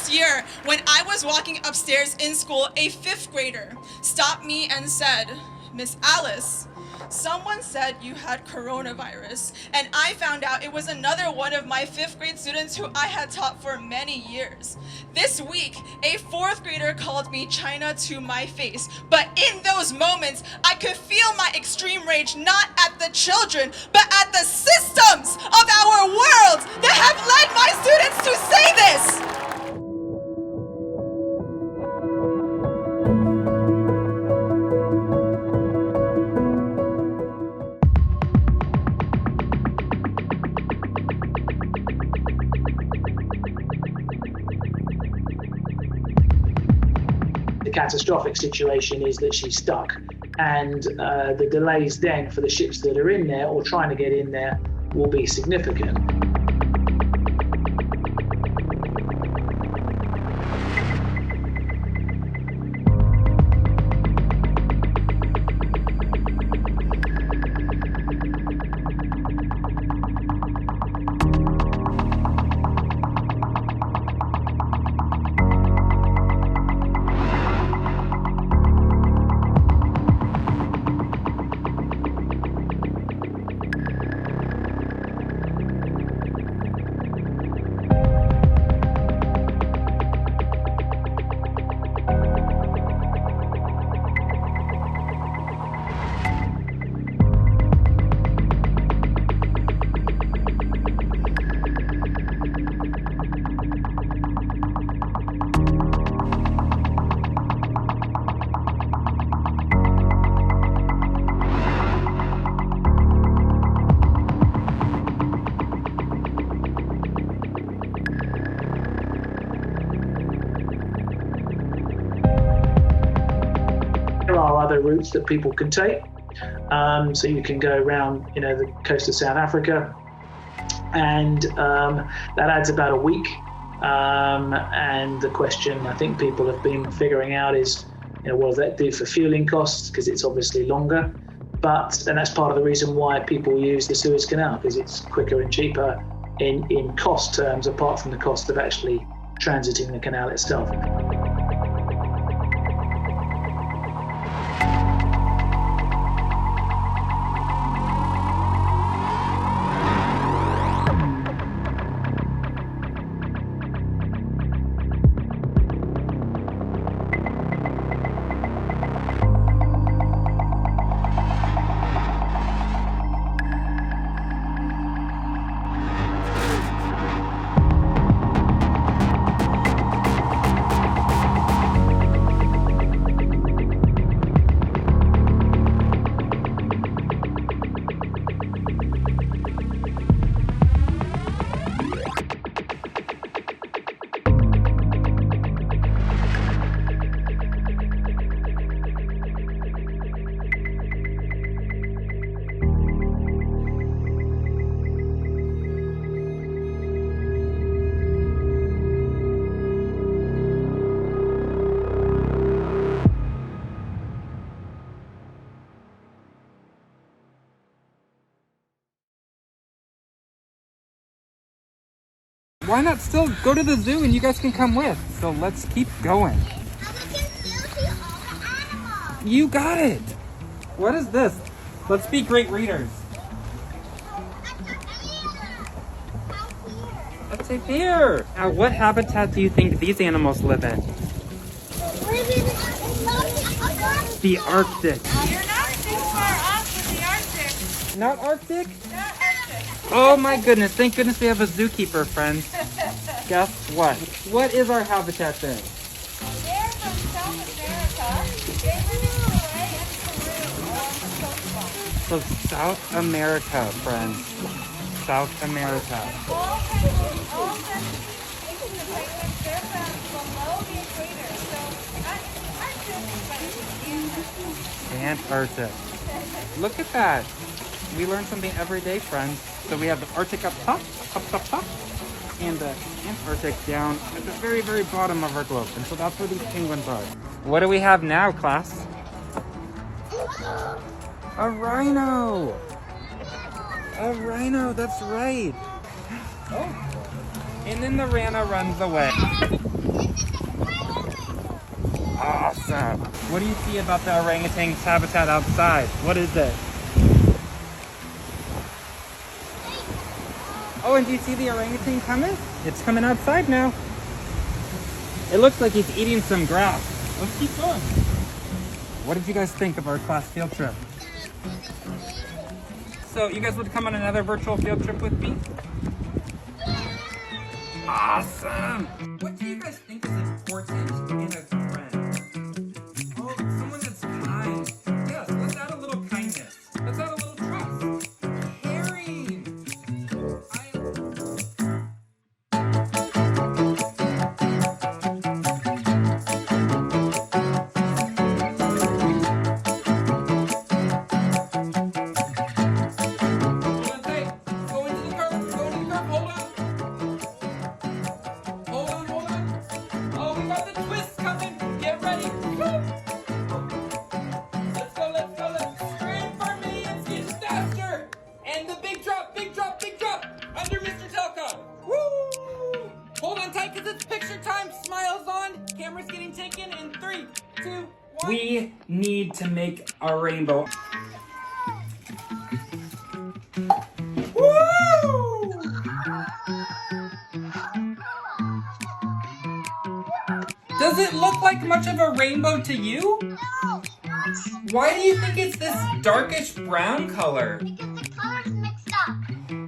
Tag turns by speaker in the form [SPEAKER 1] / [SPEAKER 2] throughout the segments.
[SPEAKER 1] This year, when I was walking upstairs in school, a 5th grader stopped me and said, "Miss Alice, someone said you had coronavirus," and I found out it was another one of my 5th grade students who I had taught for many years. This week, a 4th grader called me China to my face, but in those moments, I could feel my extreme rage not at the children, but at the systems of our world that have led my students to say this.
[SPEAKER 2] The catastrophic situation is that she's stuck, and the delays then for the ships that are in there or trying to get in there will be significant. There are other routes that people can take. So you can go around, the coast of South Africa, and that adds about a week. And the question I think people have been figuring out is, what does that do for fueling costs? Because it's obviously longer. And that's part of the reason why people use the Suez Canal, because it's quicker and cheaper in cost terms, apart from the cost of actually transiting the canal itself.
[SPEAKER 3] Why not still go to the zoo and you guys can come with? So let's keep going. You got it. What is this? Let's be great readers. What's it here? Now, what habitat do you think these animals live in? The Arctic.
[SPEAKER 4] You're not too far off with the Arctic.
[SPEAKER 3] Not Arctic?
[SPEAKER 4] Not Arctic.
[SPEAKER 3] Oh my goodness, thank goodness we have a zookeeper, friends. Guess what? What is our habitat then?
[SPEAKER 4] They're from South America. They live away in Peru along the coastline.
[SPEAKER 3] So South America, friends. South America.
[SPEAKER 4] All kinds of species of penguins, they're from below the equator. So
[SPEAKER 3] Antarctic. Look at that. We learn something every day, friends. So we have the Arctic up top, and the Antarctic down at the very, very bottom of our globe. And so that's where these penguins are. What do we have now, class? A rhino! A rhino, that's right. Oh. And then the rhino runs away. Awesome. What do you see about the orangutan's habitat outside? What is it? Oh, and do you see the orangutan coming? It's coming outside now. It looks like he's eating some grass. Let's keep going. What did you guys think of our class field trip? So you guys would come on another virtual field trip with me? Awesome! What do you guys think is important in a friend? Oh, someone that's kind. Yes, let's add a little kindness. Let's add a little trust. Caring. We need to make a rainbow. Woo! Does it look like much of a rainbow to you?
[SPEAKER 4] No.
[SPEAKER 3] Why do you think it's this darkish brown color?
[SPEAKER 4] Because the colors mixed up.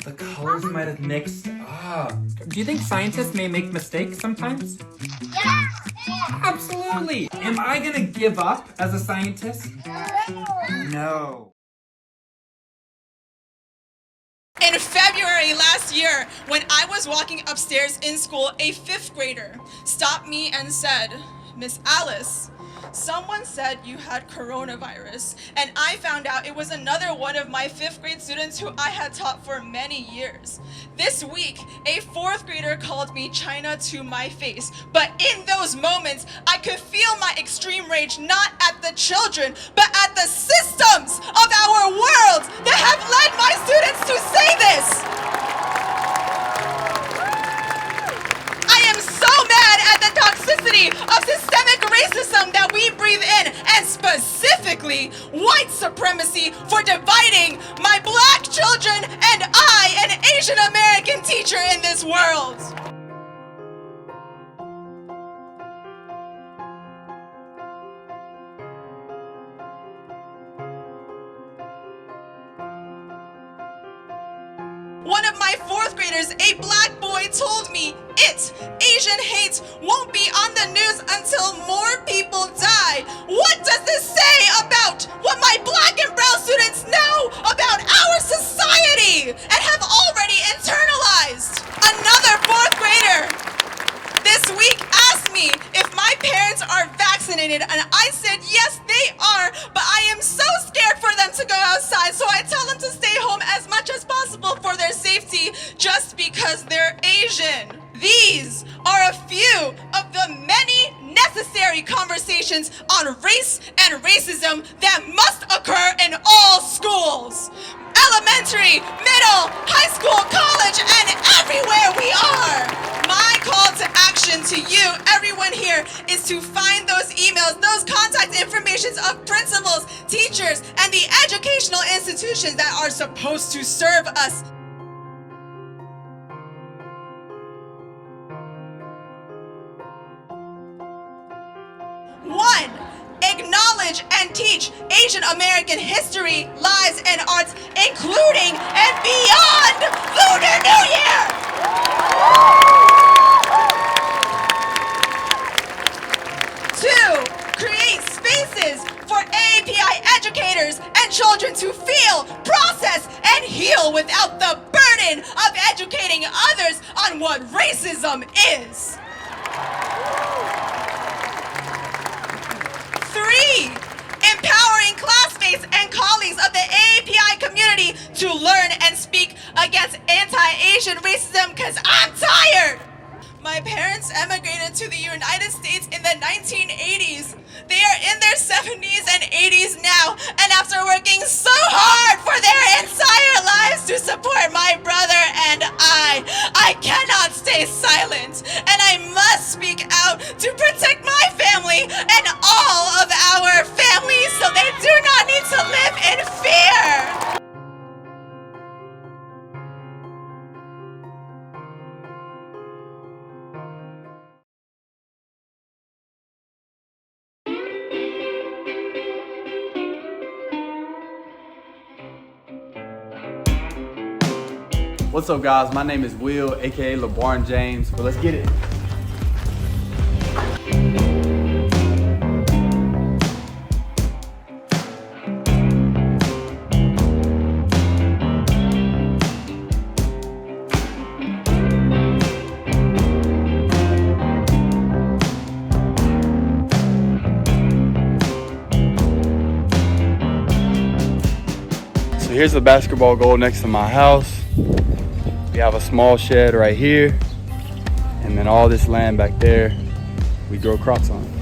[SPEAKER 3] The colors might have mixed up. Do you think scientists may make mistakes sometimes?
[SPEAKER 4] Yeah.
[SPEAKER 3] Absolutely. Am I gonna give up as a scientist? No.
[SPEAKER 1] In February last year, when I was walking upstairs in school, a 5th grader stopped me and said, "Miss Alice, someone said you had coronavirus," and I found out it was another one of my 5th grade students who I had taught for many years. This week, a 4th grader called me China to my face, but in those moments, I could feel my extreme rage not at the children, but at the systems of our world that have led my students to say this. I am so mad at the toxicity of systemic racism that we breathe in, and specifically white supremacy for dividing my black children and I, an Asian American teacher in this world. One of my 4th graders, a black boy, told me Asian hate won't be on the news until more people die. What does this say about what my black and brown students know about our society and have already internalized? Another 4th grader this week asked me if my parents are vaccinated, and I said yes, they are, but I am so scared for them to go outside, so I tell them to stay home as much as possible for their safety just because they're Asian. These are a few of the many necessary conversations on race and racism that must occur in all schools. Elementary, middle, high school, college, and everywhere we are. My call to action to you, everyone here, is to find those emails, those contact informations of principals, teachers, and the educational institutions that are supposed to serve us. One, acknowledge and teach Asian American history, lives, and arts, including and beyond Lunar New Year! 2, create spaces for AAPI educators and children to feel, process, and heal without the burden of educating others on what racism is. 3, empowering classmates and colleagues of the AAPI community to learn and speak against anti-Asian racism, because I'm tired. My parents emigrated to the United States in the 1980s. They are in their 70s and 80s now, and after working so hard for their entire lives to support my brother and I cannot stay silent, and I must speak out to protect my family and
[SPEAKER 5] What's up, guys? My name is Will, aka LeBarn James, but let's get it. So here's the basketball goal next to my house. We have a small shed right here, and then all this land back there, we grow crops on.